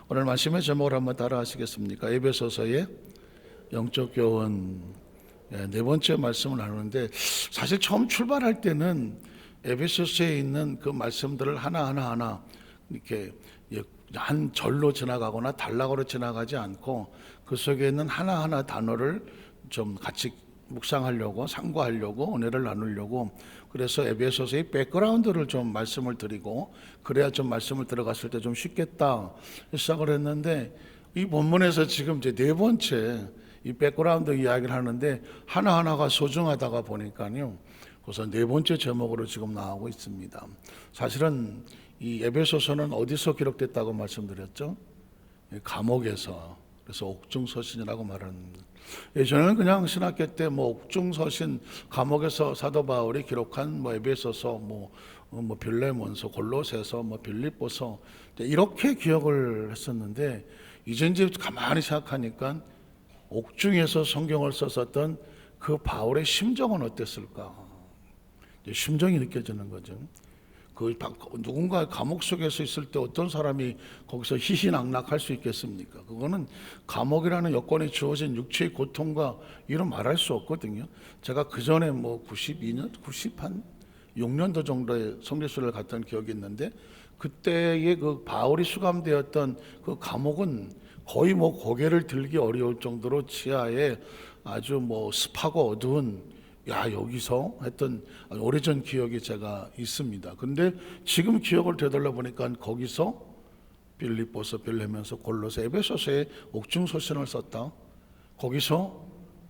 오늘 말씀의 제목을 한번 따라 하시겠습니까? 에베소서의 영적 교훈 네 번째 말씀을 나누는데, 사실 처음 출발할 때는 에베소서에 있는 그 말씀들을 하나 이렇게 한 절로 지나가거나 단락으로 지나가지 않고 그 속에 있는 하나하나 단어를 좀 같이 묵상하려고, 상고하려고, 은혜를 나누려고, 그래서 에베소서의 백그라운드를 좀 말씀을 드리고, 그래야 좀 말씀을 들어갔을 때 좀 쉽겠다 시작을 했는데, 이 본문에서 지금 이제 네 번째 이 백그라운드 이야기를 하는데 하나하나가 소중하다가 보니까요, 그래서 네 번째 제목으로 지금 나오고 있습니다. 사실은 이 에베소서는 어디서 기록됐다고 말씀드렸죠? 감옥에서. 그래서 옥중서신이라고 말합니다. 예전에는 그냥 신학교 때 옥중서신, 감옥에서 사도 바울이 기록한 에베소서, 빌레몬서, 골로새서, 빌립보서 이렇게 기억을 했었는데, 이제 가만히 생각하니까 옥중에서 성경을 썼었던 그 바울의 심정은 어땠을까? 심정이 느껴지는 거죠. 누군가 감옥 속에서 있을 때 어떤 사람이 거기서 희희낙낙할 수 있겠습니까? 그거는 감옥이라는 여건이 주어진 육체의 고통과 이런 말할 수 없거든요. 제가 그 전에 92년, 96년도 정도의 성지순례를 갔던 기억이 있는데, 그때의 그 바울이 수감되었던 그 감옥은 거의 고개를 들기 어려울 정도로 지하에 아주 습하고 어두운, 여기서 했던 오래전 기억이 제가 있습니다. 근데 지금 기억을 되돌려 보니까 거기서 빌립보서, 빌레몬서, 골로새, 에베소서에 옥중서신을 썼다. 거기서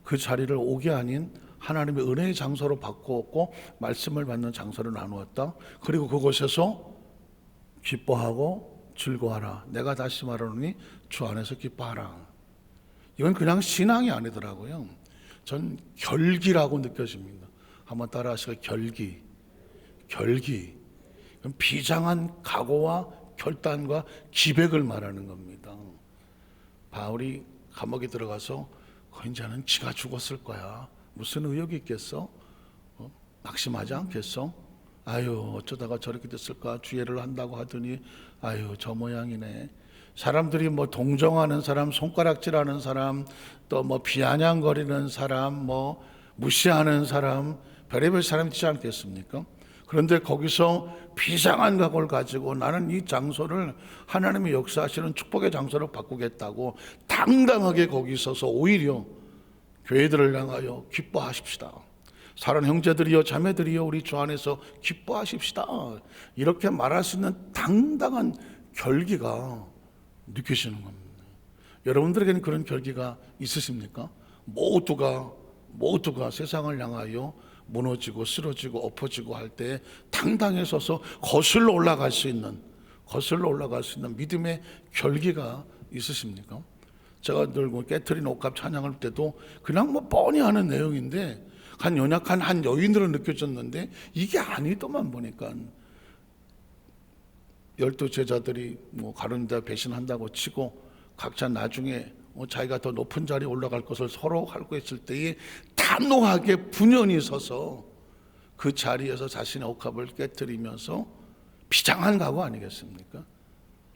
그 자리를 옥이 아닌 하나님의 은혜의 장소로 바꾸었고 말씀을 받는 장소로 나누었다. 그리고 그곳에서 기뻐하고 즐거워하라. 내가 다시 말하노니 주 안에서 기뻐하라. 이건 그냥 신앙이 아니더라고요. 전 결기라고 느껴집니다. 한번 따라 하시고, 결기. 비장한 각오와 결단과 기백을 말하는 겁니다. 바울이 감옥에 들어가서 이제는 지가 죽었을 거야. 무슨 의욕이 있겠어? 낙심하지 않겠어? 어쩌다가 저렇게 됐을까? 주의를 한다고 하더니 저 모양이네. 사람들이 동정하는 사람, 손가락질하는 사람, 또 비아냥거리는 사람, 무시하는 사람, 별의별 사람이 있지 않겠습니까? 그런데 거기서 비장한 각오를 가지고 나는 이 장소를 하나님의 역사하시는 축복의 장소로 바꾸겠다고 당당하게 거기 서서 오히려 교회들을 향하여 기뻐하십시다. 사랑하는 형제들이여 자매들이여 우리 주 안에서 기뻐하십시다. 이렇게 말할 수 있는 당당한 결기가 느껴지는 겁니다. 여러분들에게는 그런 결기가 있으십니까? 모두가 세상을 향하여 무너지고 쓰러지고 엎어지고 할 때 당당히 서서 거슬러 올라갈 수 있는 믿음의 결기가 있으십니까? 제가 늘 깨트린 옥합 찬양할 때도 그냥 뻔히 하는 내용인데 연약한 한 여인으로 느껴졌는데 이게 아니더만 보니까 12 제자들이 가룟유다 배신한다고 치고 각자 나중에 자기가 더 높은 자리에 올라갈 것을 서로 알고 있을 때에 단호하게 분연히 서서 그 자리에서 자신의 옥합을 깨뜨리면서 비장한 각오 아니겠습니까?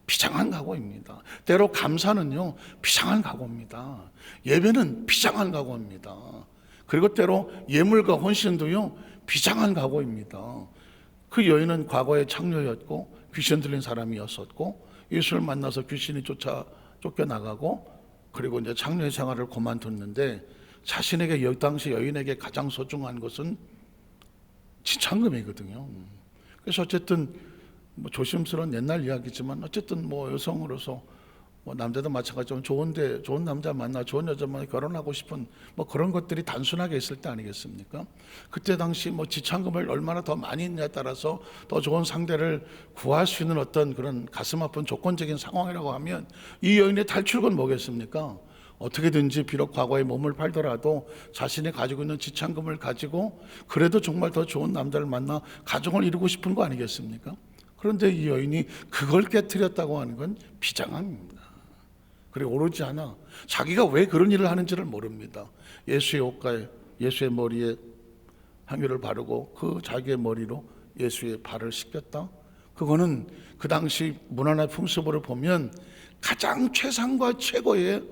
비장한 각오입니다. 때로 감사는요 비장한 각오입니다. 예배는 비장한 각오입니다. 그리고 때로 예물과 헌신도요 비장한 각오입니다. 그 여인은 과거에 창녀였고 귀신 들린 사람이었었고 예수를 만나서 귀신이 쫓겨나가고 그리고 이제 창녀의 생활을 그만뒀는데 자신에게 이 당시 여인에게 가장 소중한 것은 지창금이거든요. 그래서 어쨌든 조심스러운 옛날 이야기지만 어쨌든 여성으로서 남자도 마찬가지로 좋은 남자 만나 좋은 여자 만나 결혼하고 싶은 그런 것들이 단순하게 있을 때 아니겠습니까? 그때 당시 지창금을 얼마나 더 많이 있냐에 따라서 더 좋은 상대를 구할 수 있는 어떤 그런 가슴 아픈 조건적인 상황이라고 하면 이 여인의 탈출은 뭐겠습니까? 어떻게든지 비록 과거에 몸을 팔더라도 자신이 가지고 있는 지창금을 가지고 그래도 정말 더 좋은 남자를 만나 가정을 이루고 싶은 거 아니겠습니까? 그런데 이 여인이 그걸 깨트렸다고 하는 건 비장함입니다. 그리고 오르지 않아. 자기가 왜 그런 일을 하는지를 모릅니다. 예수의 옷가에, 예수의 머리에 향유를 바르고 그 자기의 머리로 예수의 발을 씻겼다. 그거는 그 당시 문화나 풍습으로 보면 가장 최상과 최고의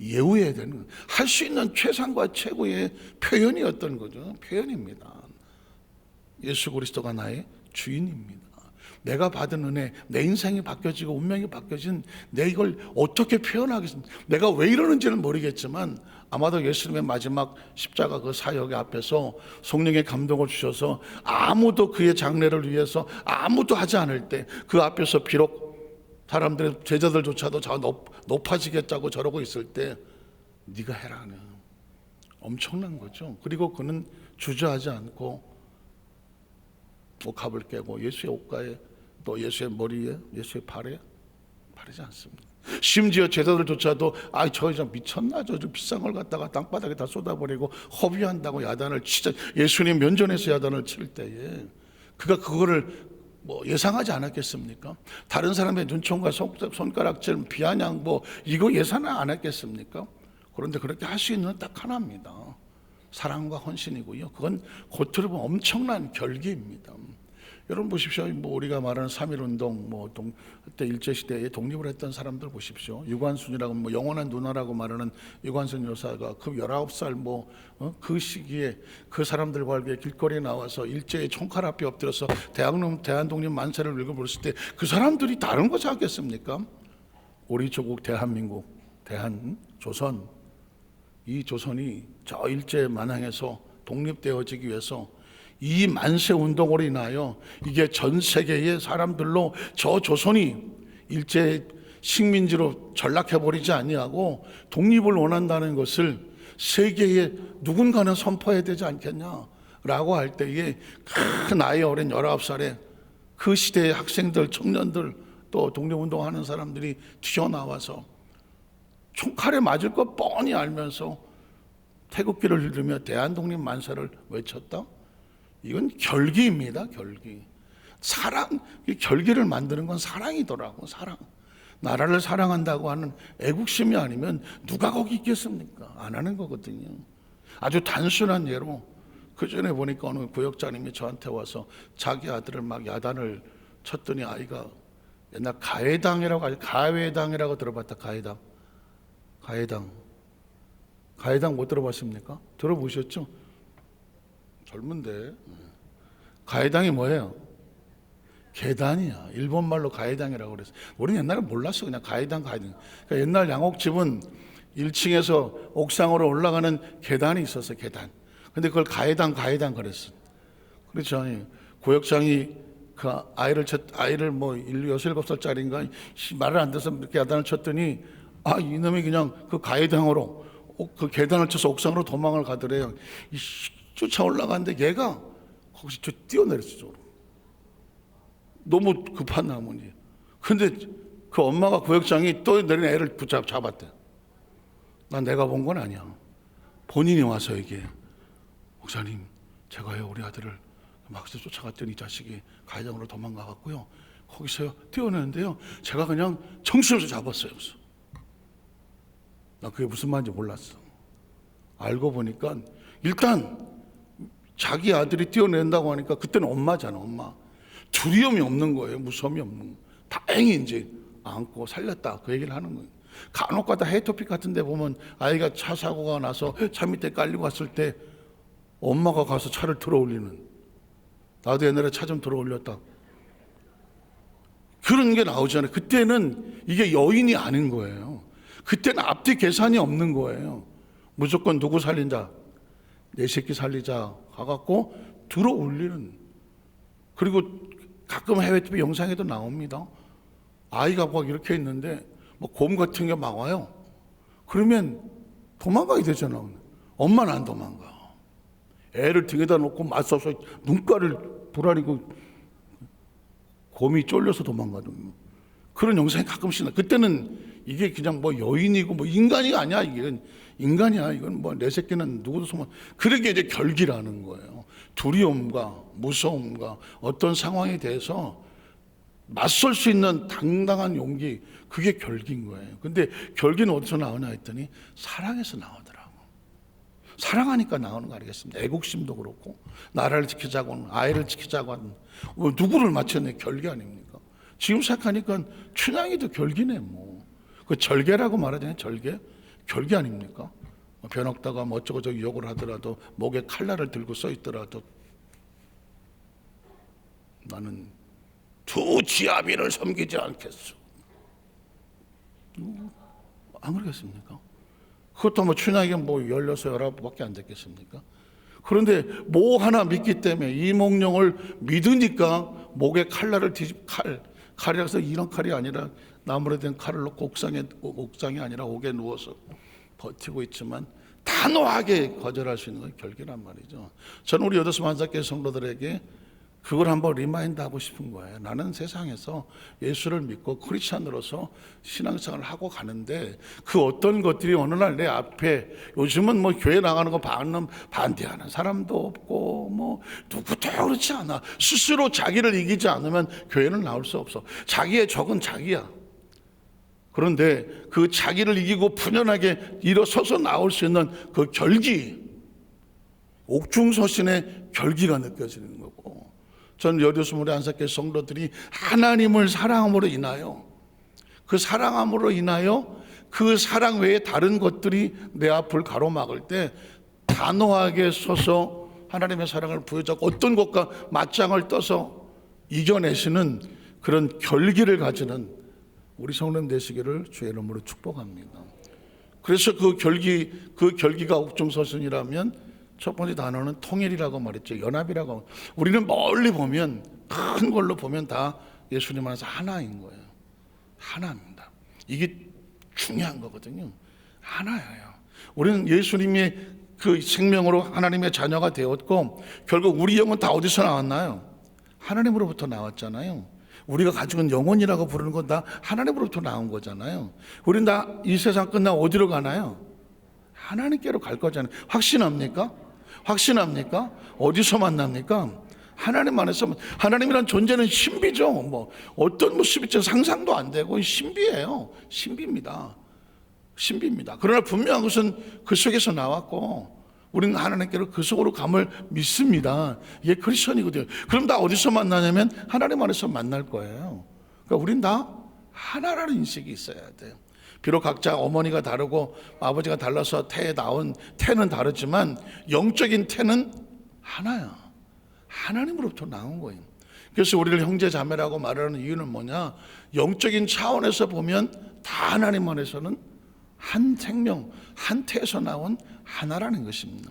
예우해야 되는, 할 수 있는 최상과 최고의 표현이었던 거죠. 표현입니다. 예수 그리스도가 나의 주인입니다. 내가 받은 은혜, 내 인생이 바뀌어지고 운명이 바뀌어진 내 이걸 어떻게 표현하겠습니까? 내가 왜 이러는지는 모르겠지만 아마도 예수님의 마지막 십자가 그 사역 앞에서 성령의 감동을 주셔서 아무도 그의 장례를 위해서 아무도 하지 않을 때 그 앞에서 비록 사람들의 제자들조차도 저 높아지겠다고 저러고 있을 때 네가 해라는 엄청난 거죠. 그리고 그는 주저하지 않고 옥합을 깨고 예수의 옷가에 또 예수의 머리에 예수의 발에 바르지 않습니다. 심지어 제자들조차도 저 여자 미쳤나, 저 비싼 걸 갖다가 땅바닥에 다 쏟아버리고 허비한다고 야단을 치자, 예수님 면전에서 야단을 칠 때에 그가 그거를 예상하지 않았겠습니까? 다른 사람의 눈총과 손가락질, 비아냥 이거 예상 안 했겠습니까? 그런데 그렇게 할 수 있는 딱 하나입니다. 사랑과 헌신이고요. 그건 겉으로 보면 엄청난 결기입니다. 여러분 보십시오. 우리가 말하는 3.1운동, 그때 일제시대에 독립을 했던 사람들 보십시오. 유관순이라고, 영원한 누나라고 말하는 유관순 여사가 그 19살 그 시기에 그 사람들과 함께 길거리에 나와서 일제의 총칼 앞에 엎드려서 대한독립 만세를 읽어버렸을 때 그 사람들이 다른 거 생각했습니까? 우리 조국 대한민국, 대한조선, 이 조선이 저 일제 만항에서 독립되어지기 위해서 이 만세 운동으로 인하여 이게 전 세계의 사람들로 저 조선이 일제 식민지로 전락해버리지 아니하고 독립을 원한다는 것을 세계에 누군가는 선포해야 되지 않겠냐라고 할 때에 그 나이 어린 19살에 그 시대의 학생들, 청년들, 또 독립운동하는 사람들이 튀어나와서 총칼에 맞을 것 뻔히 알면서 태극기를 들으며 대한독립 만세를 외쳤다. 이건 결기입니다. 결기. 사랑, 결기를 만드는 건 사랑이더라고. 사랑. 나라를 사랑한다고 하는 애국심이 아니면 누가 거기 있겠습니까? 안 하는 거거든요. 아주 단순한 예로 그 전에 보니까 어느 구역장님이 저한테 와서 자기 아들을 막 야단을 쳤더니 아이가 옛날 가해당이라고 들어봤다. 가해당 못 들어봤습니까? 들어보셨죠? 젊은데. 가해당이 뭐예요? 계단이야. 일본말로 가해당이라고 그랬어. 우리는 옛날에 몰랐어. 그냥 가해당. 그러니까 옛날 양옥집은 1층에서 옥상으로 올라가는 계단이 있었어. 계단. 근데 그걸 가해당 그랬어. 그렇죠. 구역장이 그 아이를 6, 7살짜리인가 말을 안 돼서 이렇게 야단을 쳤더니 이놈이 그냥 그 가해당으로 그 계단을 쳐서 옥상으로 도망을 가더래요. 쫓아 올라가는데 얘가 거기서 뛰어내렸어. 너무 급한 나머지. 근데 그 엄마가 구역장이 또 내린 애를 잡았대. 난 내가 본 건 아니야. 본인이 와서 얘기해. 목사님, 제가요 우리 아들을 막 쫓아갔더니 이 자식이 가해당으로 도망가갔고요. 거기서요 뛰어내는데요. 제가 그냥 정신없이 잡았어요. 나 그게 무슨 말인지 몰랐어. 알고 보니까 일단 자기 아들이 뛰어낸다고 하니까 그때는 엄마잖아. 엄마. 두려움이 없는 거예요. 무서움이 없는 거예요. 다행히 이제 안고 살렸다. 그 얘기를 하는 거예요. 간혹가다 헤이토픽 같은 데 보면 아이가 차 사고가 나서 차 밑에 깔리고 왔을 때 엄마가 가서 차를 들어 올리는. 나도 옛날에 차 좀 들어 올렸다. 그런 게 나오잖아요. 그때는 이게 여인이 아닌 거예요. 그때는 앞뒤 계산이 없는 거예요. 무조건 누구 살린다. 내 새끼 살리자 가갖고 들어 올리는. 그리고 가끔 해외 TV 영상에도 나옵니다. 아이가 막 이렇게 있는데 곰 같은 게 막 와요. 그러면 도망가야 되잖아. 엄마는 안 도망가. 애를 등에다 놓고 맞서서 눈가를 부라리고 곰이 쫄려서 도망가거든요. 그런 영상이 가끔씩 나. 그때는 이게 그냥 여인이고 인간이 아니야. 이게 인간이야. 이건 내 새끼는 누구도 소문. 그러게 이제 결기라는 거예요. 두려움과 무서움과 어떤 상황에 대해서 맞설 수 있는 당당한 용기, 그게 결기인 거예요. 근데 결기는 어디서 나오냐 했더니 사랑에서 나오더라고. 사랑하니까 나오는 거 아니겠습니까? 애국심도 그렇고 나라를 지키자고 하는, 아이를 지키자고 하는, 누구를 맞췄네? 결기 아닙니까? 지금 생각하니까 춘향이도 결기네. 그 절개라고 말하잖아요. 절개, 결계 아닙니까? 변호다가 뭐 어쩌고저쩌고 욕을 하더라도 목에 칼날을 들고 써 있더라도 나는 두 지아비를 섬기지 않겠소. 안 그러겠습니까? 그것도 뭐 춘향이 뭐 16, 19밖에 안 됐겠습니까? 그런데 뭐 하나 믿기 때문에 이몽룡을 믿으니까 목에 칼날을 칼이라서 이런 칼이 아니라 나무로 된 칼을 놓고 옥상이 아니라 옥에 누워서 버티고 있지만 단호하게 거절할 수 있는 건 결계란 말이죠. 저는 우리 여도수 만삭교회 성도들에게 그걸 한번 리마인드 하고 싶은 거예요. 나는 세상에서 예수를 믿고 크리스찬으로서 신앙생활을 하고 가는데 그 어떤 것들이 어느 날 내 앞에, 요즘은 뭐 교회 나가는 거 반대하는 사람도 없고 뭐 누구도 그렇지 않아. 스스로 자기를 이기지 않으면 교회는 나올 수 없어. 자기의 적은 자기야. 그런데 그 자기를 이기고 분연하게 일어서서 나올 수 있는 그 결기, 옥중서신의 결기가 느껴지는 거고, 전 여도수물의 안삭교회 성도들이 하나님을 사랑함으로 인하여, 그 사랑함으로 인하여 그 사랑 외에 다른 것들이 내 앞을 가로막을 때 단호하게 서서 하나님의 사랑을 부여잡고 어떤 것과 맞짱을 떠서 이겨내시는 그런 결기를 가지는 우리 성도님 되시기를 주의 이름으로 축복합니다. 그래서 그 결기가 옥중서신이라면 첫 번째 단어는 통일이라고 말했죠. 연합이라고. 우리는 멀리 보면, 큰 걸로 보면 다 예수님 안에서 하나인 거예요. 하나입니다. 이게 중요한 거거든요. 하나예요. 우리는 예수님의 그 생명으로 하나님의 자녀가 되었고, 결국 우리 영은 다 어디서 나왔나요? 하나님으로부터 나왔잖아요. 우리가 가지고 있는 영혼이라고 부르는 건 다 하나님으로부터 나온 거잖아요. 우리는 다 이 세상 끝나고 어디로 가나요? 하나님께로 갈 거잖아요. 확신합니까? 확신합니까? 어디서 만납니까? 하나님 안에서. 하나님이란 존재는 신비죠. 뭐 어떤 모습일지 상상도 안 되고 신비예요. 신비입니다. 신비입니다. 그러나 분명한 것은 그 속에서 나왔고 우리는 하나님께로 그 속으로 감을 믿습니다. 이게 크리스천이거든요. 그럼 다 어디서 만나냐면 하나님 안에서 만날 거예요. 그러니까 우린 다 하나라는 인식이 있어야 돼요. 비록 각자 어머니가 다르고 아버지가 달라서 태에 나온 태는 다르지만 영적인 태는 하나야. 하나님으로부터 나온 거예요. 그래서 우리를 형제 자매라고 말하는 이유는 뭐냐? 영적인 차원에서 보면 다 하나님 안에서는 한 생명, 한 태에서 나온 하나라는 것입니다.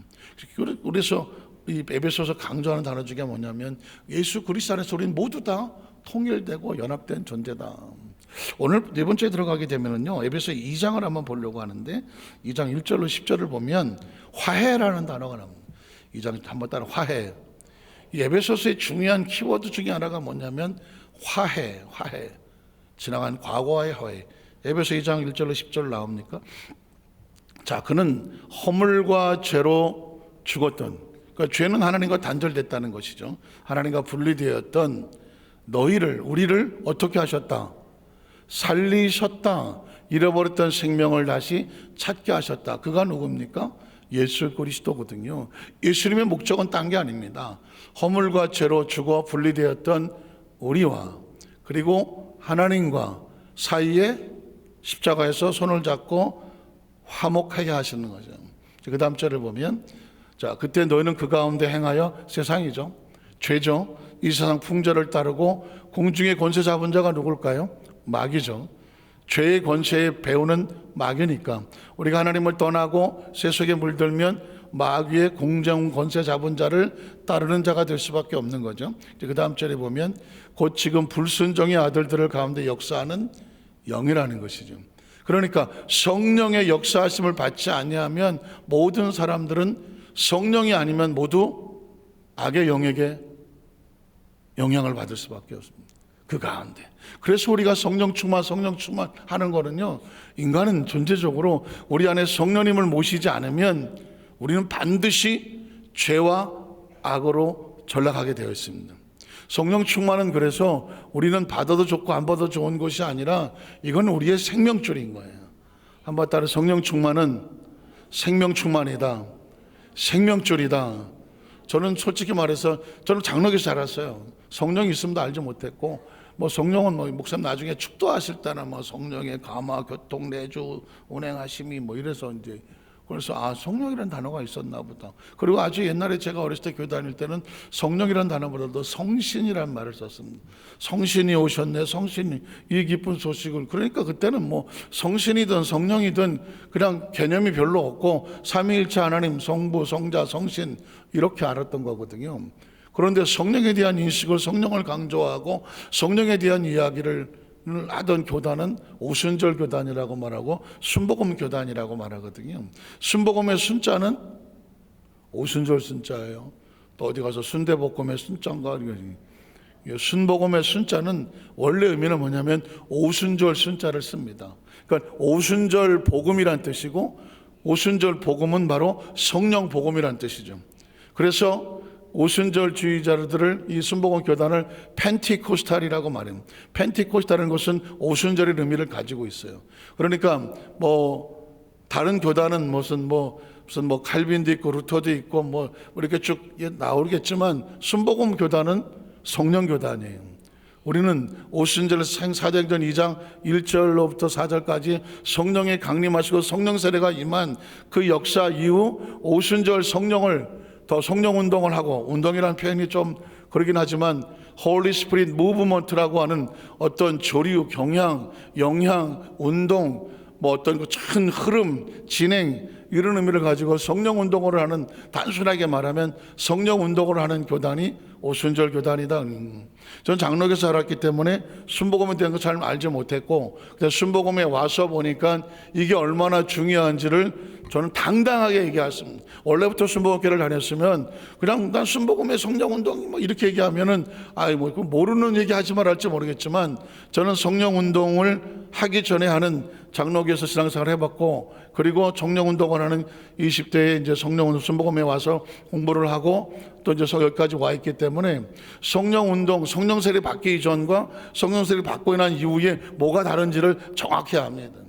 그래서 이 에베소서 강조하는 단어 중에 뭐냐면 예수 그리스도 안에서 우리는 모두 다 통일되고 연합된 존재다. 오늘 네 번째 들어가게 되면은요, 에베소 2장을 한번 보려고 하는데 2장 1절로 10절을 보면 화해라는 단어가 나옵니다. 2장 한번 따라 화해. 이 에베소서의 중요한 키워드 중에 하나가 뭐냐면 화해. 지나간 과거와의 화해. 에베소 2장 1절로 10절 나옵니까? 자, 그는 허물과 죄로 죽었던, 그러니까 죄는 하나님과 단절됐다는 것이죠. 하나님과 분리되었던 너희를, 우리를 어떻게 하셨다? 살리셨다. 잃어버렸던 생명을 다시 찾게 하셨다. 그가 누굽니까? 예수 그리스도거든요. 예수님의 목적은 딴 게 아닙니다. 허물과 죄로 죽어 분리되었던 우리와 그리고 하나님과 사이에 십자가에서 손을 잡고 화목하게 하시는 거죠. 그 다음 절을 보면, 자, 그때 너희는 그 가운데 행하여, 세상이죠, 죄죠, 이 세상 풍조를 따르고 공중의 권세 잡은 자가 누굴까요? 마귀죠. 죄의 권세에 배우는 마귀니까 우리가 하나님을 떠나고 세속에 물들면 마귀의 공정 권세 잡은 자를 따르는 자가 될 수밖에 없는 거죠. 그 다음 절에 보면 곧 지금 불순종의 아들들을 가운데 역사하는 영이라는 것이죠. 그러니까 성령의 역사하심을 받지 아니하면 모든 사람들은 성령이 아니면 모두 악의 영에게 영향을 받을 수밖에 없습니다. 그 가운데. 그래서 우리가 성령 충만 하는 거는요, 인간은 존재적으로 우리 안에 성령님을 모시지 않으면 우리는 반드시 죄와 악으로 전락하게 되어 있습니다. 성령 충만은 그래서 우리는 받아도 좋고 안 받아도 좋은 것이 아니라 이건 우리의 생명줄인 거예요. 한번 따라, 성령 충만은 생명 충만이다. 생명줄이다. 저는 솔직히 말해서 저는 장로교에서 자랐어요. 성령이 있음도 알지 못했고 뭐 성령은 뭐 목사님 나중에 축도하실 때나 뭐 성령의 감화, 교통, 내주, 운행하심이 뭐 이래서 이제 그래서 아 성령이라는 단어가 있었나 보다. 그리고 아주 옛날에 제가 어렸을 때 교회 다닐 때는 성령이라는 단어보다도 성신이라는 말을 썼습니다. 성신이 오셨네, 성신이 이 기쁜 소식을. 그러니까 그때는 뭐 성신이든 성령이든 그냥 개념이 별로 없고 삼위일체 하나님, 성부, 성자, 성신 이렇게 알았던 거거든요. 그런데 성령에 대한 인식을, 성령을 강조하고 성령에 대한 이야기를 하던 교단은 오순절 교단이라고 말하고 순복음 교단이라고 말하거든요. 순복음의 순자는 오순절 순자예요. 또 어디 가서 순대볶음의 순자인가. 순복음의 순자는 원래 의미는 뭐냐면 오순절 순자를 씁니다. 그러니까 오순절 복음이란 뜻이고 오순절 복음은 바로 성령 복음이란 뜻이죠. 그래서 오순절 주의자들을 이 순복음 교단을 펜티코스탈이라고 말해요. 펜티코스탈은 것은 오순절의 의미를 가지고 있어요. 그러니까 뭐 다른 교단은 무슨 뭐 칼빈도 있고 루터도 있고 뭐 이렇게 쭉 나오겠지만 순복음 교단은 성령 교단이에요. 우리는 오순절 사도행전 2장 1절로부터 4절까지 성령의 강림하시고 성령 세례가 임한 그 역사 이후 오순절 성령을 더 성령 운동을 하고, 운동이라는 표현이 좀 그러긴 하지만 Holy Spirit Movement라고 하는 어떤 조류, 경향, 영향, 운동, 뭐 어떤 그 큰 흐름, 진행 이런 의미를 가지고 성령 운동을 하는, 단순하게 말하면 성령 운동을 하는 교단이 오순절 교단이다. 저는 장로교에서 자랐기 때문에 순복음에 대한 거 잘 알지 못했고, 순복음에 와서 보니까 이게 얼마나 중요한지를 저는 당당하게 얘기했습니다. 원래부터 순복음교회를 다녔으면 그냥 난 순복음의 성령 운동 뭐 이렇게 얘기하면은 뭐 모르는 얘기 하지 말할지 모르겠지만, 저는 성령 운동을 하기 전에 하는 장로교에서 신앙생활을 해봤고, 그리고 성령 운동을 하는 20대에 이제 성령 운동 순복음에 와서 공부를 하고 또 이제 여기까지 와 있기 때문에 성령 운동, 성령 세례 받기 전과 성령 세례 받고 난 이후에 뭐가 다른지를 정확히 압니다.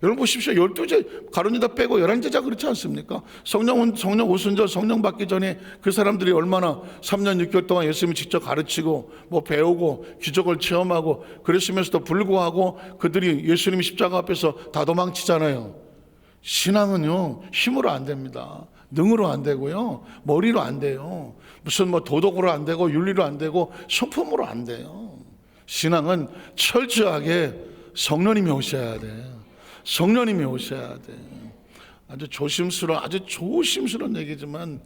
여러분 보십시오. 12제 가룟유다 빼고 11제자 그렇지 않습니까? 성령 오순절 성령 받기 전에 그 사람들이 얼마나 3년 6개월 동안 예수님이 직접 가르치고 뭐 배우고 기적을 체험하고 그랬으면서도 불구하고 그들이 예수님이 십자가 앞에서 다 도망치잖아요. 신앙은요 힘으로 안 됩니다. 능으로 안 되고요, 머리로 안 돼요. 무슨 뭐 도덕으로 안 되고 윤리로 안 되고 성품으로 안 돼요. 신앙은 철저하게 성령님이 오셔야 돼요. 성령님이 오셔야 돼. 아주 조심스러운 얘기지만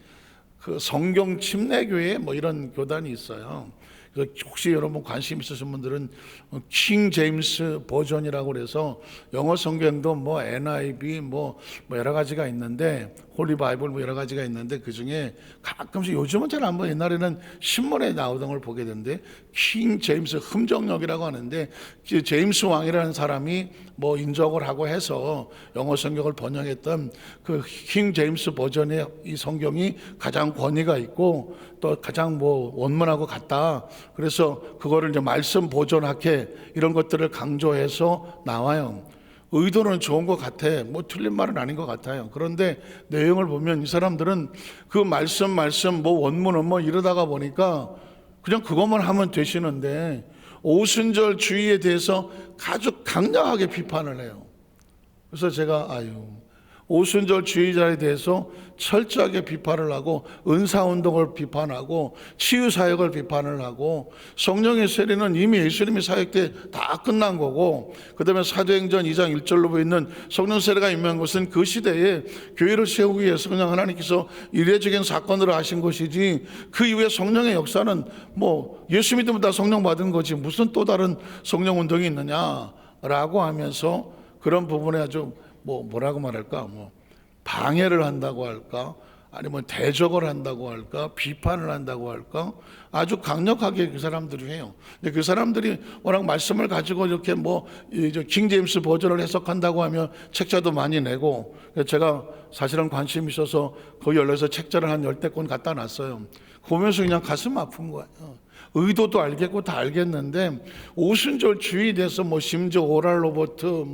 그 성경 침례교회 뭐 이런 교단이 있어요. 혹시 여러분 관심 있으신 분들은 킹 제임스 버전이라고 그래서 영어 성경도 뭐 NIV 뭐 여러 가지가 있는데, 홀리 바이블 뭐 여러 가지가 있는데 그 중에 가끔씩, 요즘은 잘 안 보여, 옛날에는 신문에 나오던 걸 보게 되는데 킹 제임스 흠정역이라고 하는데, 제임스 왕이라는 사람이 뭐 인적을 하고 해서 영어 성경을 번역했던 그 킹 제임스 버전의 이 성경이 가장 권위가 있고 또 가장 뭐 원문하고 같다. 그래서 그거를 이제 말씀 보존학회 이런 것들을 강조해서 나와요. 의도는 좋은 것 같아. 뭐 틀린 말은 아닌 것 같아요. 그런데 내용을 보면 이 사람들은 그 말씀 뭐 원문은 뭐 이러다가 보니까 그냥 그것만 하면 되시는데 오순절 주의에 대해서 아주 강력하게 비판을 해요. 그래서 제가 오순절 주의자에 대해서 철저하게 비판을 하고, 은사운동을 비판하고, 치유사역을 비판을 하고, 성령의 세례는 이미 예수님의 사역 때 다 끝난 거고, 그 다음에 사도행전 2장 1절로 보이는 성령 세례가 임한 것은 그 시대에 교회를 세우기 위해서 그냥 하나님께서 이례적인 사건으로 하신 것이지, 그 이후에 성령의 역사는 뭐 예수 믿으면 다 성령 받은 거지 무슨 또 다른 성령 운동이 있느냐라고 하면서 그런 부분에 아주 뭐라고 말할까, 방해를 한다고 할까, 아니면 대적을 한다고 할까, 비판을 한다고 할까, 아주 강력하게 그 사람들이 해요. 근데 그 사람들이 워낙 말씀을 가지고 이렇게 킹 제임스 버전을 해석한다고 하면 책자도 많이 내고, 제가 사실은 관심이 있어서 거기 열려서 책자를 한 10권 갖다 놨어요. 보면서 그냥 가슴 아픈 거예요. 의도도 알겠고 다 알겠는데 오순절 주의에 대해서 심지어 오랄 로버트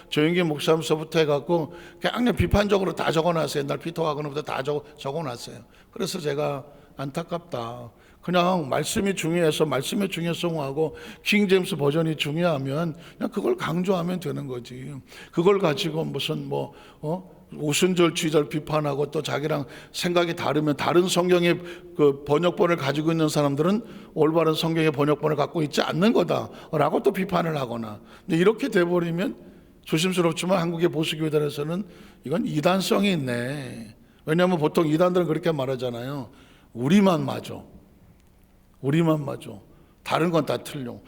조영기 목사님서부터 해갖고 그냥 비판적으로 다 적어놨어요. 옛날 피터 와그너부터 다 적어놨어요. 그래서 제가 안타깝다. 그냥 말씀이 중요해서 말씀의 중요성하고 킹제임스 버전이 중요하면 그냥 그걸 강조하면 되는 거지. 그걸 가지고 무슨 오순절취절 비판하고 또 자기랑 생각이 다르면 다른 성경의 그 번역본을 가지고 있는 사람들은 올바른 성경의 번역본을 갖고 있지 않는 거다라고 또 비판을 하거나. 근데 이렇게 돼버리면 조심스럽지만 한국의 보수교회들에서는 이건 이단성이 있네. 왜냐하면 보통 이단들은 그렇게 말하잖아요. 우리만 맞아. 우리만 맞아. 다른 건 다 틀려.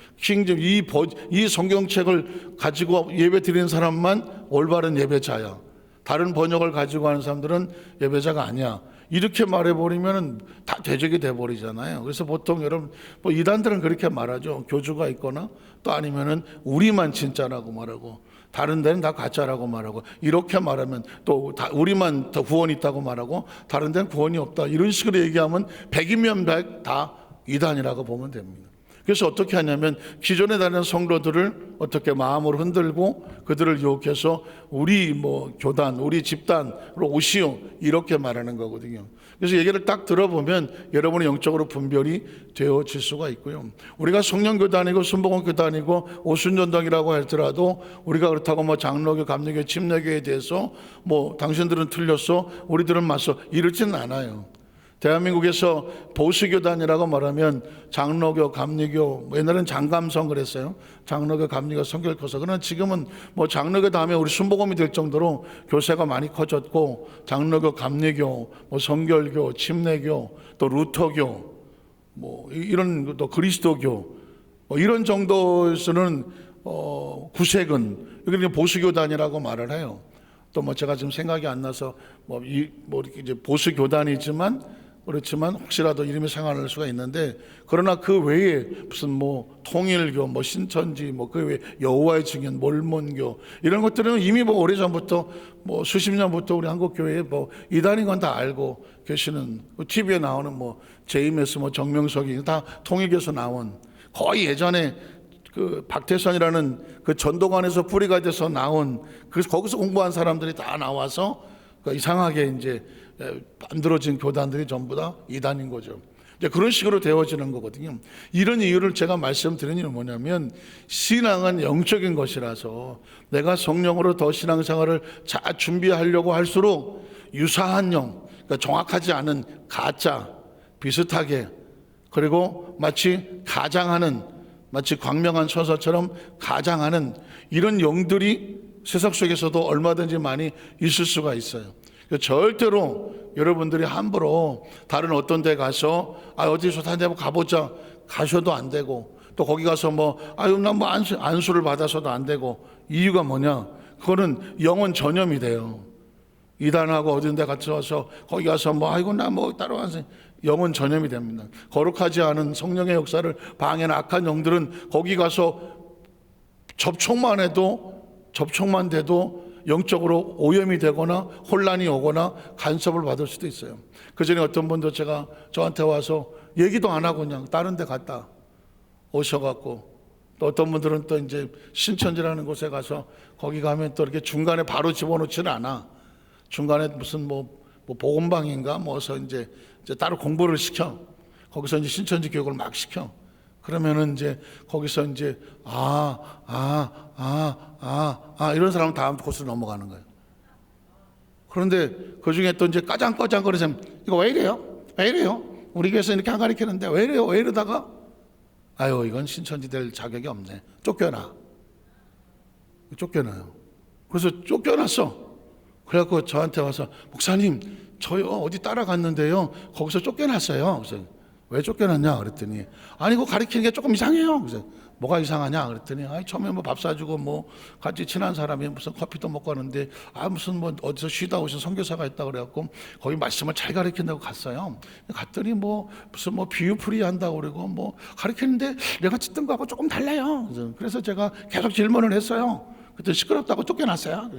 이 성경책을 가지고 예배 드리는 사람만 올바른 예배자야. 다른 번역을 가지고 하는 사람들은 예배자가 아니야. 이렇게 말해버리면 다 대적이 돼버리잖아요. 그래서 보통 여러분 이단들은 그렇게 말하죠. 교주가 있거나 또 아니면은 우리만 진짜라고 말하고 다른 데는 다 가짜라고 말하고 이렇게 말하면 또 우리만 더 구원이 있다고 말하고 다른 데는 구원이 없다. 이런 식으로 얘기하면 백이면 백 다 이단이라고 보면 됩니다. 그래서 어떻게 하냐면 기존에 다니는 성도들을 어떻게 마음으로 흔들고 그들을 유혹해서 우리 교단, 우리 집단으로 오시오 이렇게 말하는 거거든요. 그래서 얘기를 딱 들어보면 여러분의 영적으로 분별이 되어질 수가 있고요. 우리가 성령교단이고 순복음교단이고 오순전당이라고 할지라도 우리가 그렇다고 장로교, 감리교, 침례교에 대해서 당신들은 틀렸어, 우리들은 맞서 이렇지는 않아요. 대한민국에서 보수교단이라고 말하면 장로교, 감리교, 옛날에는 장감성 그랬어요. 장로교, 감리교, 성결교사. 그러나 지금은 장로교 다음에 우리 순복음이 될 정도로 교세가 많이 커졌고 장로교, 감리교, 성결교, 침례교, 또 루터교, 이런 또 그리스도교 이런 정도에서는 구색은 여기는 보수교단이라고 말을 해요. 또 제가 지금 생각이 안 나서 이렇게 이제 보수교단이지만 그렇지만 혹시라도 이름이 생각날 수가 있는데 그러나 그 외에 무슨 통일교, 신천지, 그 외에 여호와의 증인, 몰몬교 이런 것들은 이미 오래전부터 수십 년부터 우리 한국 교회에 이단인 건 다 알고 계시는 TV에 나오는 제이메스, 정명석이 다 통일교에서 나온 거의 예전에 그 박태선이라는 그 전도관에서 뿌리가 돼서 나온 거기서 공부한 사람들이 다 나와서 이상하게 이제 만들어진 교단들이 전부 다 이단인 거죠. 이제 그런 식으로 되어지는 거거든요. 이런 이유를 제가 말씀드리는 이유는 뭐냐면 신앙은 영적인 것이라서 내가 성령으로 더 신앙생활을 잘 준비하려고 할수록 유사한 영, 그러니까 정확하지 않은 가짜, 비슷하게 그리고 마치 가장하는 마치 광명한 서서처럼 가장하는 이런 영들이 세상 속에서도 얼마든지 많이 있을 수가 있어요. 절대로 여러분들이 함부로 다른 어떤 데 가서 어디서 한 데 가보자 가셔도 안 되고 또 거기 가서 난 안수를 받아서도 안 되고 이유가 뭐냐? 그거는 영혼 전염이 돼요. 이단하고 어딘 데 같이 와서 거기 가서 나 따라가서 영혼 전염이 됩니다. 거룩하지 않은 성령의 역사를 방해하는 악한 영들은 거기 가서 접촉만 돼도 영적으로 오염이 되거나 혼란이 오거나 간섭을 받을 수도 있어요. 그 전에 어떤 분도 저한테 와서 얘기도 안 하고 그냥 다른 데 갔다 오셔갖고 또 어떤 분들은 또 이제 신천지라는 곳에 가서 거기 가면 또 이렇게 중간에 바로 집어넣지는 않아. 중간에 무슨 복음방인가 뭐서 이제 따로 공부를 시켜. 거기서 이제 신천지 교육을 막 시켜. 그러면은 이제 거기서 이제 이런 사람은 다음 코스로 넘어가는 거예요. 그런데 그 중에 또 이제 까장까장거리면서 이거 왜 이래요? 왜 이래요? 우리 교회에서 이렇게 안 가르치는데 왜 이래요? 왜 이러다가 이건 신천지 될 자격이 없네. 쫓겨나요. 그래서 쫓겨났어. 그래갖고 저한테 와서 목사님 저요 어디 따라갔는데요 거기서 쫓겨났어요. 그래서 왜 쫓겨났냐 그랬더니 그거 가르치는 게 조금 이상해요. 그래서 뭐가 이상하냐 그랬더니 처음에 밥 사주고 같이 친한 사람이 무슨 커피도 먹고 하는데 무슨 어디서 쉬다 오신 선교사가 있다 그래갖고 거기 말씀을 잘 가르친다고 갔어요. 갔더니 무슨 비유풀이 한다고 그러고 가르치는데 내가 듣던 거하고 조금 달라요. 그래서 제가 계속 질문을 했어요. 그때 시끄럽다고 쫓겨났어요.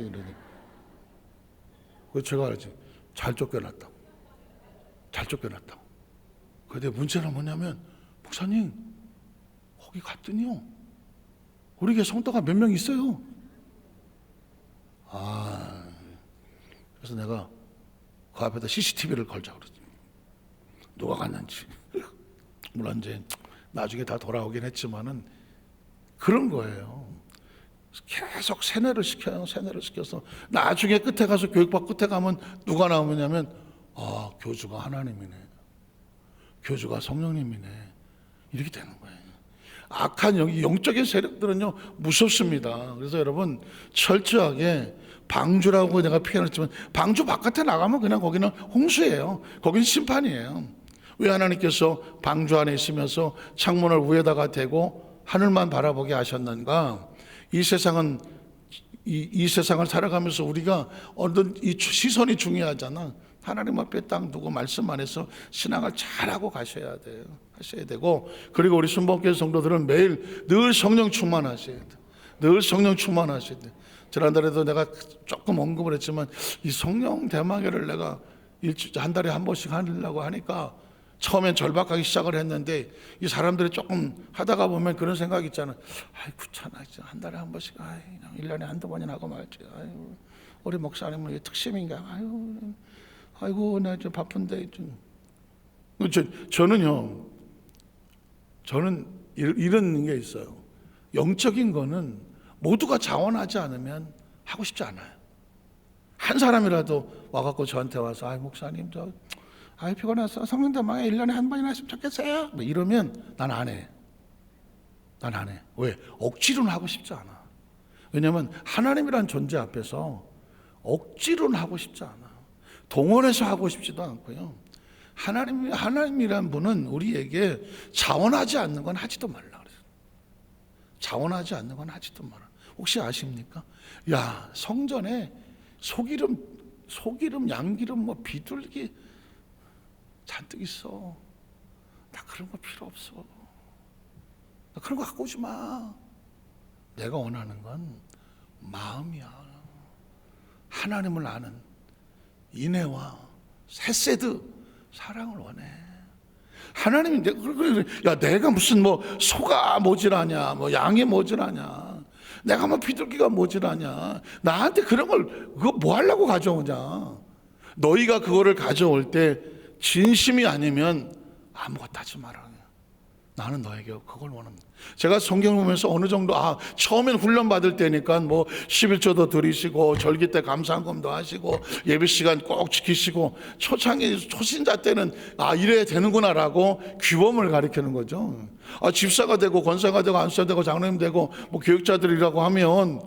그래서 제가 알지 잘 쫓겨났다고. 근데 문제는 뭐냐면 목사님 거기 갔더니요 우리 교회 성도가 몇 명 있어요. 그래서 내가 그 앞에다 CCTV를 걸자고 그랬지. 누가 갔는지. 물론 이제 나중에 다 돌아오긴 했지만은 그런 거예요. 계속 세뇌를 시켜서 나중에 끝에 가서 교육받고 끝에 가면 누가 나오냐면 교주가 하나님이네, 교주가 성령님이네, 이렇게 되는 거예요. 악한 영적인 세력들은요 무섭습니다. 그래서 여러분 철저하게, 방주라고 내가 표현했지만 방주 바깥에 나가면 그냥 거기는 홍수예요. 거기는 심판이에요. 왜 하나님께서 방주 안에 있으면서 창문을 위에다가 대고 하늘만 바라보게 하셨는가? 이 세상은 이 세상을 살아가면서 우리가 어떤 이 시선이 중요하잖아. 하나님 앞에 딱 두고 말씀 안에서 신앙을 잘하고 하셔야 되고, 그리고 우리 순복교회 성도들은 매일 늘 성령 충만하셔야 돼. 늘 성령 충만하셔야 돼. 지난달에도 내가 조금 언급을 했지만 이 성령 대마개를 내가 한 달에 한 번씩 하려고 하니까 처음엔 절박하기 시작을 했는데 이 사람들이 조금 하다가 보면 그런 생각이 있잖아. 아이 귀찮아, 한 달에 한 번씩, 1년에 한두 번이나 하고 말지. 우리 목사님은 이게 특심인가? 아이고 나 좀 바쁜데 좀. 저는 이런 게 있어요. 영적인 거는 모두가 자원하지 않으면 하고 싶지 않아요. 한 사람이라도 와갖고 저한테 와서 목사님 피곤해서 성령대망에 1년에 한 번이나 했으면 좋겠어요, 뭐 이러면 난 안 해. 왜? 억지로는 하고 싶지 않아. 왜냐하면 하나님이란 존재 앞에서 억지로는 하고 싶지 않아. 동원해서 하고 싶지도 않고요. 하나님이란 분은 우리에게 자원하지 않는 건 하지도 말라 그래요. 자원하지 않는 건 하지도 마라. 혹시 아십니까? 성전에 소기름, 양기름, 비둘기 잔뜩 있어. 나 그런 거 필요 없어. 나 그런 거 갖고 오지 마. 내가 원하는 건 마음이야. 하나님을 아는 인애와 헤세드, 사랑을 원해. 하나님이 내가 무슨 소가 모질하냐, 양이 모질하냐, 내가 비둘기가 모질하냐, 나한테 그런 걸 그거 뭐 하려고 가져오냐. 너희가 그거를 가져올 때 진심이 아니면 아무것도 하지 마라. 나는 너에게 그걸 원합니다. 제가 성경 보면서 어느 정도 처음엔 훈련 받을 때니까 11조도 드리시고 절기 때 감사한금도 하시고 예배 시간 꼭 지키시고 초신자 때는 이래야 되는구나라고 규범을 가리키는 거죠. 집사가 되고 권사가 되고 안수가 되고 장로님 되고 교육자들이라고 하면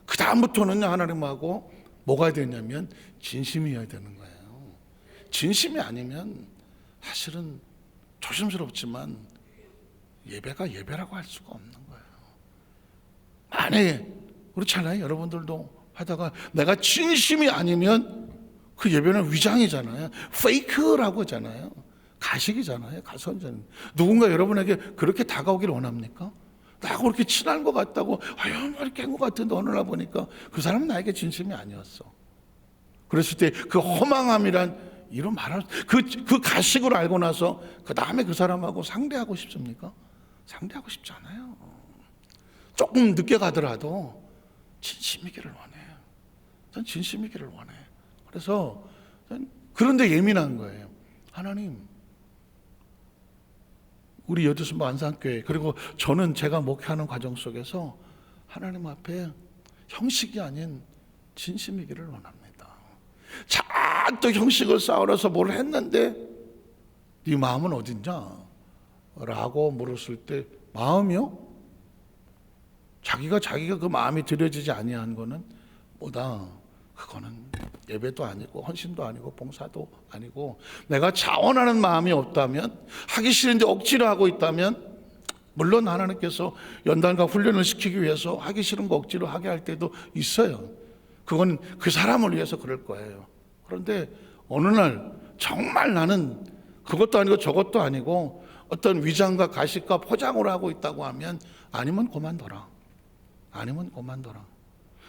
그 다음부터는 하나님하고 뭐가 되냐면 진심이어야 되는 거예요. 진심이 아니면 사실은 조심스럽지만 예배가 예배라고 할 수가 없는 거예요. 만약에 그렇잖아요. 여러분들도 하다가 내가 진심이 아니면 그 예배는 위장이잖아요. 페이크라고 하잖아요. 가식이잖아요. 가선전. 누군가 여러분에게 그렇게 다가오기를 원합니까? 나하고 그렇게 친한 것 같다고 말이 깬 것 같은데 어느 날 보니까 그 사람은 나에게 진심이 아니었어. 그랬을 때 그 허망함이란 이런 말할 그 가식으로 알고 나서 그 다음에 그 사람하고 상대하고 싶습니까? 상대하고 싶지 않아요. 조금 늦게 가더라도 진심이기를 원해요. 전 진심이기를 원해. 그래서 그런데 예민한 거예요. 하나님, 우리 여두순보 안산교회, 그리고 저는 제가 목회하는 과정 속에서 하나님 앞에 형식이 아닌 진심이기를 원합니다. 잔뜩 형식을 쌓아서 뭘 했는데 네 마음은 어딨냐? 라고 물었을 때 마음이요? 자기가 그 마음이 들여지지 아니한 거는 그거는 예배도 아니고 헌신도 아니고 봉사도 아니고, 내가 자원하는 마음이 없다면, 하기 싫은데 억지로 하고 있다면, 물론 하나님께서 연단과 훈련을 시키기 위해서 하기 싫은 거 억지로 하게 할 때도 있어요. 그건 그 사람을 위해서 그럴 거예요. 그런데 어느 날 정말 나는 그것도 아니고 저것도 아니고 어떤 위장과 가식과 포장을 하고 있다고 하면 아니면 그만둬라.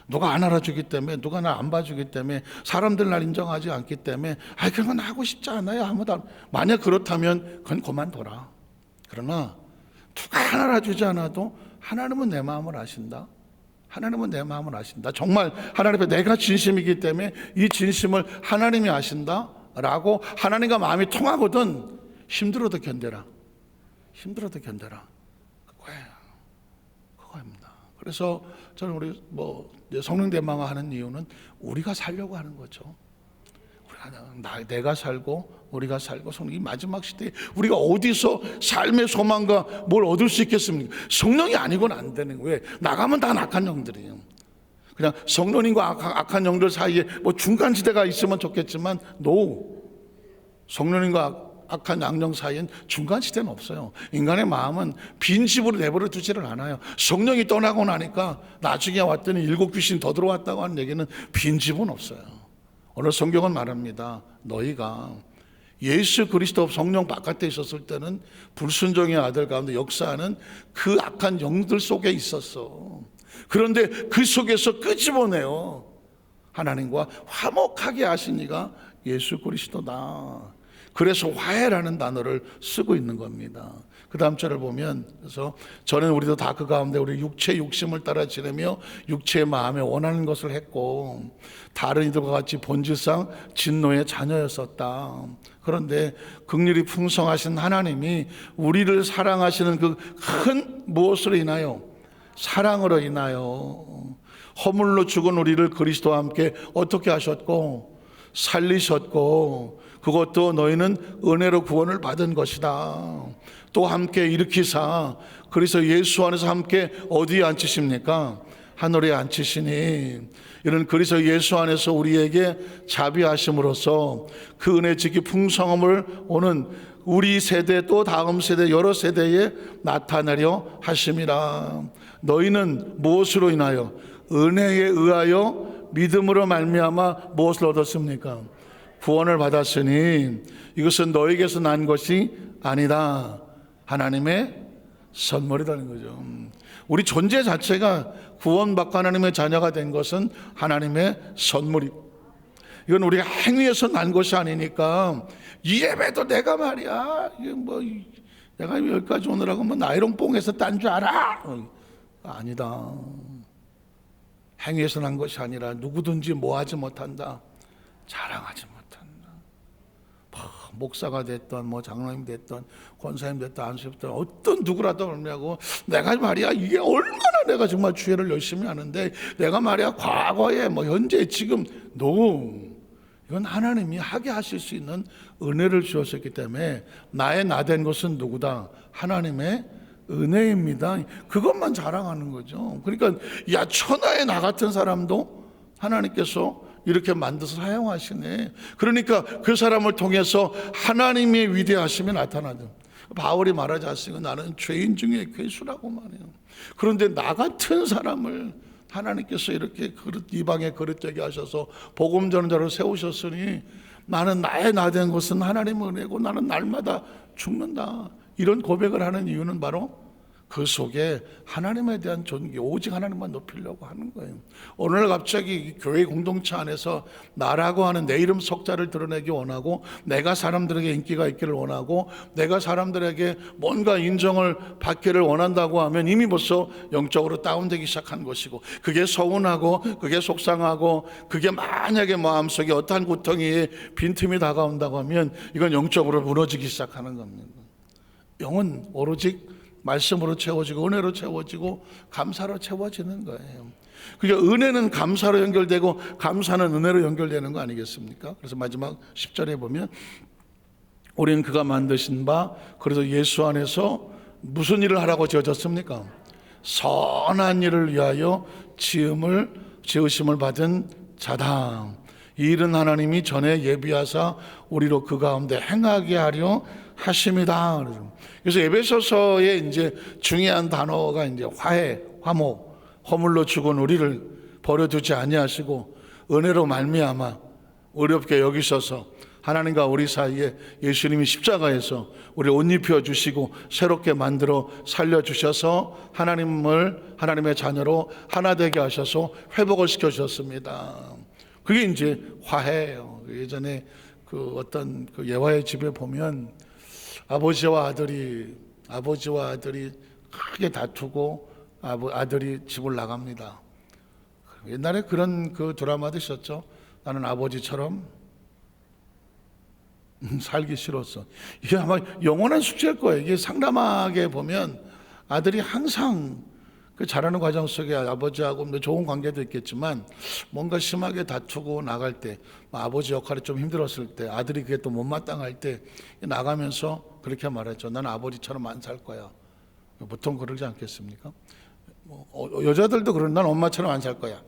누가 안 알아주기 때문에, 누가 날 안 봐주기 때문에, 사람들 날 인정하지 않기 때문에 그런 건 하고 싶지 않아요. 아무도 만약 그렇다면 그건 그만둬라. 그러나 누가 알아주지 않아도 하나님은 내 마음을 아신다. 정말 하나님 앞에 내가 진심이기 때문에 이 진심을 하나님이 아신다 라고 하나님과 마음이 통하거든 힘들어도 견뎌라. 힘들어도 견뎌라. 그거입니다. 그래서 저는 우리 성령 대망하는 이유는 우리가 살려고 하는 거죠. 내가 살고 우리가 살고 성령이 마지막 시대에 우리가 어디서 삶의 소망과 뭘 얻을 수 있겠습니까? 성령이 아니고는 안 되는 거예요. 나가면 다 악한 영들이에요. 그냥 성령님과 악한 영들 사이에 중간 지대가 있으면 좋겠지만 성령님과 악한 양령 사이엔 중간 지대는 없어요. 인간의 마음은 빈 집으로 내버려 두지를 않아요. 성령이 떠나고 나니까 나중에 왔더니 7 귀신이 더 들어왔다고 하는 얘기는 빈 집은 없어요. 오늘 성경은 말합니다. 너희가 예수 그리스도 성령 바깥에 있었을 때는 불순종의 아들 가운데 역사하는 그 악한 영들 속에 있었어. 그런데 그 속에서 끄집어내요. 하나님과 화목하게 하신 이가 예수 그리스도다. 그래서 화해라는 단어를 쓰고 있는 겁니다. 그 다음 절을 보면, 그래서 저는 우리도 다 그 가운데 우리 육체 욕심을 따라 지내며 육체의 마음에 원하는 것을 했고 다른 이들과 같이 본질상 진노의 자녀였었다. 그런데 긍휼이 풍성하신 하나님이 우리를 사랑하시는 그 큰 무엇으로 인하여? 사랑으로 인하여 허물로 죽은 우리를 그리스도와 함께 어떻게 하셨고 살리셨고, 그것도 너희는 은혜로 구원을 받은 것이다. 또 함께 일으키사 그래서 예수 안에서 함께 어디에 앉히십니까? 하늘에 앉히시니, 이런 그래서 예수 안에서 우리에게 자비하심으로써 그 은혜 지기 풍성함을 오는 우리 세대 또 다음 세대 여러 세대에 나타내려 하심이라. 너희는 무엇으로 인하여? 은혜에 의하여 믿음으로 말미암아 무엇을 얻었습니까? 구원을 받았으니 이것은 너에게서 난 것이 아니다. 하나님의 선물이라는 거죠. 우리 존재 자체가 구원받고 하나님의 자녀가 된 것은 하나님의 선물이. 이건 우리가 행위에서 난 것이 아니니까 이 예배도 내가 말이야 내가 여기까지 오느라고 나이롱 뽕에서 딴 줄 알아? 아니다. 행위에서 난 것이 아니라 누구든지 뭐하지 못한다, 자랑하지 못한다. 목사가 됐던 장로님 됐던 권사님 됐던 안수님 됐던 어떤 누구라도 그러냐고 내가 말이야 이게 얼마나 내가 정말 주회를 열심히 하는데 내가 말이야 과거에 현재 지금 이건 하나님이 하게 하실 수 있는 은혜를 주셨기 때문에 나의 나 된 것은 누구다? 하나님의 은혜입니다. 그것만 자랑하는 거죠. 그러니까 천하의 나 같은 사람도 하나님께서 이렇게 만들어서 사용하시네. 그러니까 그 사람을 통해서 하나님의 위대하심이 나타나죠. 바울이 말하지 않습니까? 나는 죄인 중에 괴수라고 말해요. 그런데 나 같은 사람을 하나님께서 이렇게 이방에 그릇되게 하셔서 복음 전자로 세우셨으니 나는 나의 나 된 것은 하나님의 은혜고 나는 날마다 죽는다. 이런 고백을 하는 이유는 바로 그 속에 하나님에 대한 존귀, 오직 하나님만 높이려고 하는 거예요. 오늘 갑자기 교회 공동체 안에서 나라고 하는 내 이름 석자를 드러내기 원하고, 내가 사람들에게 인기가 있기를 원하고, 내가 사람들에게 뭔가 인정을 받기를 원한다고 하면 이미 벌써 영적으로 다운되기 시작한 것이고, 그게 서운하고 그게 속상하고 그게 만약에 마음속에 어떠한 고통이 빈틈이 다가온다고 하면 이건 영적으로 무너지기 시작하는 겁니다. 영은 오로지 말씀으로 채워지고 은혜로 채워지고 감사로 채워지는 거예요. 그러니까 은혜는 감사로 연결되고 감사는 은혜로 연결되는 거 아니겠습니까? 그래서 마지막 10절에 보면 우리는 그가 만드신 바 그래서 예수 안에서 무슨 일을 하라고 지어졌습니까? 선한 일을 위하여 지으심을 받은 자다. 이 일은 하나님이 전에 예비하사 우리로 그 가운데 행하게 하려 하심이다. 그래서 에베소서의 이제 중요한 단어가 이제 화해, 화목, 허물로 죽은 우리를 버려두지 아니하시고 은혜로 말미암아 어렵게 여기셔서 하나님과 우리 사이에 예수님이 십자가에서 우리 옷 입혀 주시고 새롭게 만들어 살려 주셔서 하나님의 자녀로 하나 되게 하셔서 회복을 시켜 주셨습니다. 그게 이제 화해예요. 예전에 어떤 예화의 집에 보면 아버지와 아들이 크게 다투고 아들이 집을 나갑니다. 옛날에 그런 드라마도 있었죠. 나는 아버지처럼 살기 싫었어. 이게 아마 영원한 숙제일 거예요. 이게 상담하게 보면 아들이 항상 그 자라는 과정 속에 아버지하고 뭐 좋은 관계도 있겠지만 뭔가 심하게 다투고 나갈 때, 아버지 역할이 좀 힘들었을 때, 아들이 그게 또 못마땅할 때 나가면서 그렇게 말했죠. 난 아버지처럼 안 살 거야. 보통 그러지 않겠습니까? 여자들도 그런, 난 엄마처럼 안 살 거야.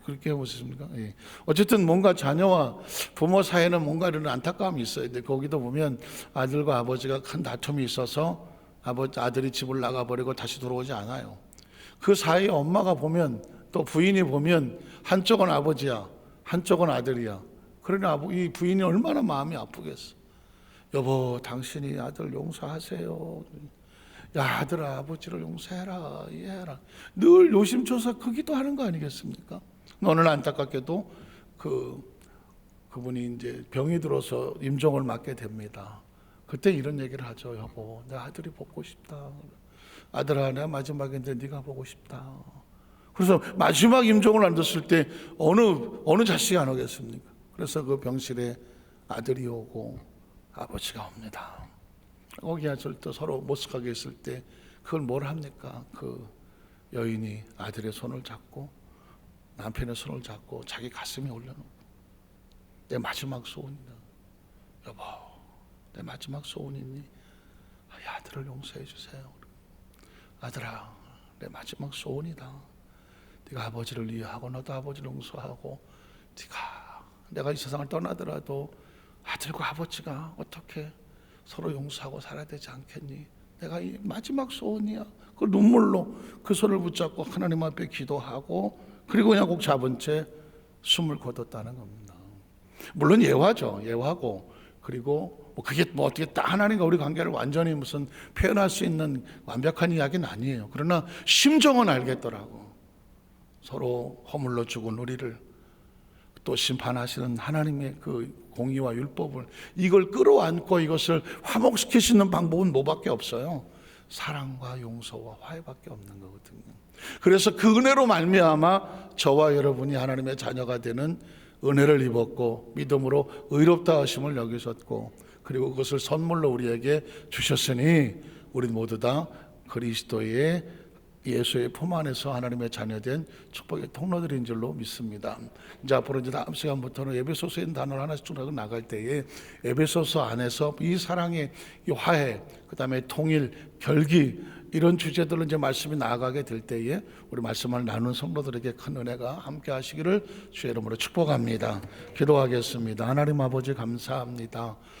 그렇게 해보셨습니까? 예. 어쨌든 뭔가 자녀와 부모 사이에는 뭔가 이런 안타까움이 있어요. 근데 거기도 보면 아들과 아버지가 큰 다툼이 있어서 아들이 집을 나가버리고 다시 들어오지 않아요. 그 사이에 엄마가 보면, 또 부인이 보면 한쪽은 아버지야, 한쪽은 아들이야. 그러나 이 부인이 얼마나 마음이 아프겠어. 여보, 당신이 아들 용서하세요. 야, 아들아, 아버지를 용서해라, 이해해라. 늘 요심조사 그 기도하는 거 아니겠습니까? 오늘 안타깝게도 그분이 이제 병이 들어서 임종을 맞게 됩니다. 그때 이런 얘기를 하죠. 여보, 내 아들이 보고 싶다. 아들아, 내가 마지막인데 네가 보고 싶다. 그래서 마지막 임종을 앉았을 때 어느 자식이 안 오겠습니까? 그래서 그 병실에 아들이 오고 아버지가 옵니다. 거기 앉을 때 서로 모습하게 있을 때 그걸 뭘 합니까? 그 여인이 아들의 손을 잡고 남편의 손을 잡고 자기 가슴에 올려놓고, 내 마지막 소원이다. 여보, 내 마지막 소원이니 이 아들을 용서해 주세요. 아들아, 내 마지막 소원이다. 네가 아버지를 이해하고 너도 아버지를 용서하고, 내가 이 세상을 떠나더라도 아들과 아버지가 어떻게 서로 용서하고 살아야 되지 않겠니? 내가 이 마지막 소원이야. 그 눈물로 그 손을 붙잡고 하나님 앞에 기도하고, 그리고 그냥 꼭 잡은 채 숨을 거뒀다는 겁니다. 물론 예화죠. 예화고, 그리고 그게 어떻게 딱 하나님과 우리 관계를 완전히 무슨 표현할 수 있는 완벽한 이야기는 아니에요. 그러나 심정은 알겠더라고. 서로 허물러 죽은 우리를 또 심판하시는 하나님의 그 공의와 율법을, 이걸 끌어안고 이것을 화목시킬 수 있는 방법은 뭐밖에 없어요. 사랑과 용서와 화해밖에 없는 거거든요. 그래서 그 은혜로 말미암아 저와 여러분이 하나님의 자녀가 되는 은혜를 입었고, 믿음으로 의롭다 하심을 여기셨고, 그리고 그것을 선물로 우리에게 주셨으니 우리 모두 다 그리스도의 예수의 품 안에서 하나님의 자녀된 축복의 통로들인 줄로 믿습니다. 이제 앞으로 이제 다음 시간부터는 에베소서에 있는 단어를 하나씩 쭉 나갈 때에 에베소서 안에서 이 사랑의 이 화해, 그 다음에 통일, 결기, 이런 주제들로 이제 말씀이 나아가게 될 때에 우리 말씀을 나눈 성도들에게 큰 은혜가 함께 하시기를 주의 이름으로 축복합니다. 기도하겠습니다. 하나님 아버지 감사합니다.